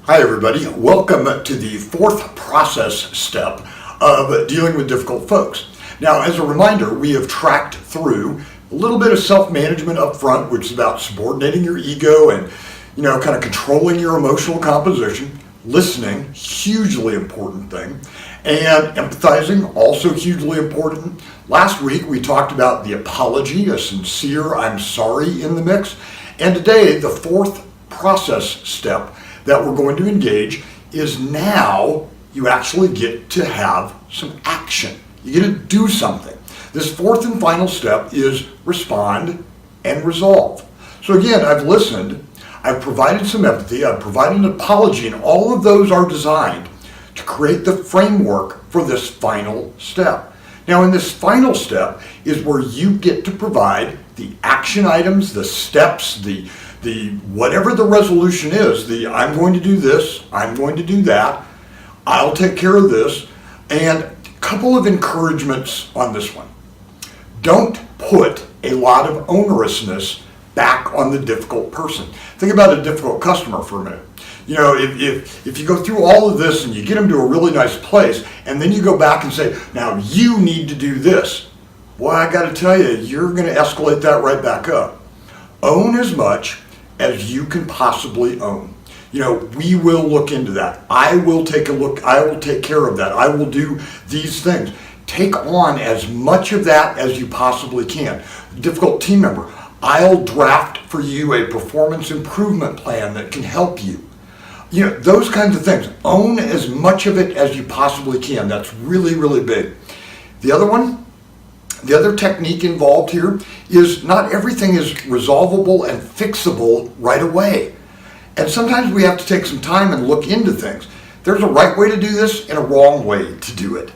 Hi everybody, welcome to the fourth process step of dealing with difficult folks. Now as a reminder, we have tracked through a little bit of self-management up front, which is about subordinating your ego and kind of controlling your emotional composition, listening, hugely important thing, and empathizing, also hugely important. Last week we talked about the apology, a sincere I'm sorry in the mix, and today the fourth process step that we're going to engage is now you actually get to have some action. You get to do something. This fourth and final step is respond and resolve. So again, I've listened, I've provided some empathy, I've provided an apology, and all of those are designed to create the framework for this final step. Now in this final step is where you get to provide the action items, the steps, the whatever the resolution is, I'm going to do this, I'm going to do that, I'll take care of this, and a couple of encouragements on this one. Don't put a lot of onerousness back on the difficult person. Think about a difficult customer for a minute. If you go through all of this and you get them to a really nice place, and then you go back and say, now you need to do this. Well, I got to tell you, you're going to escalate that right back up. Own as much as you can possibly own. We will look into that. I will take a look. I will take care of that. I will do these things. Take on as much of that as you possibly can. Difficult team member, I'll draft for you a performance improvement plan that can help you. Those kinds of things. Own as much of it as you possibly can. That's really, really big. The other technique involved here is not everything is resolvable and fixable right away. And sometimes we have to take some time and look into things. There's a right way to do this and a wrong way to do it.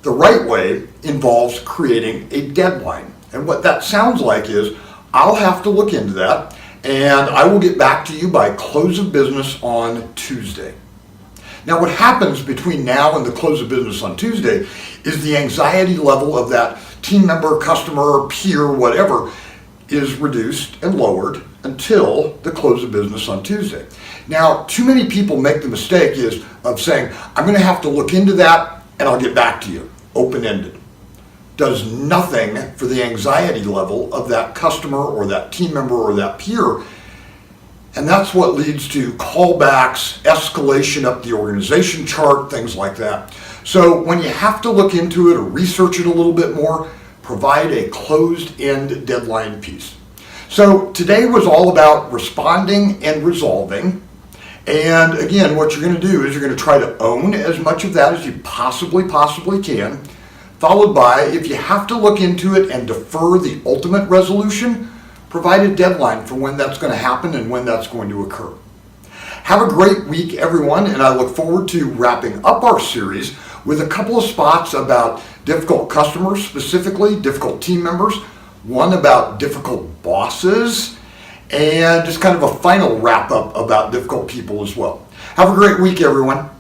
The right way involves creating a deadline. And what that sounds like is, I'll have to look into that and I will get back to you by close of business on Tuesday. Now what happens between now and the close of business on Tuesday is the anxiety level of that team member, customer, peer, whatever, is reduced and lowered until the close of business on Tuesday. Now, too many people make the mistake of saying, I'm going to have to look into that and I'll get back to you, open-ended. Does nothing for the anxiety level of that customer or that team member or that peer. And that's what leads to callbacks, escalation up the organization chart, things like that. So when you have to look into it or research it a little bit more, provide a closed-end deadline piece. So today was all about responding and resolving. And again, what you're going to do is you're going to try to own as much of that as you possibly can, followed by, if you have to look into it and defer the ultimate resolution, provide a deadline for when that's going to happen and when that's going to occur. Have a great week, everyone, and I look forward to wrapping up our series with a couple of spots about difficult customers, specifically difficult team members, one about difficult bosses, and just kind of a final wrap up about difficult people as well. Have a great week, everyone.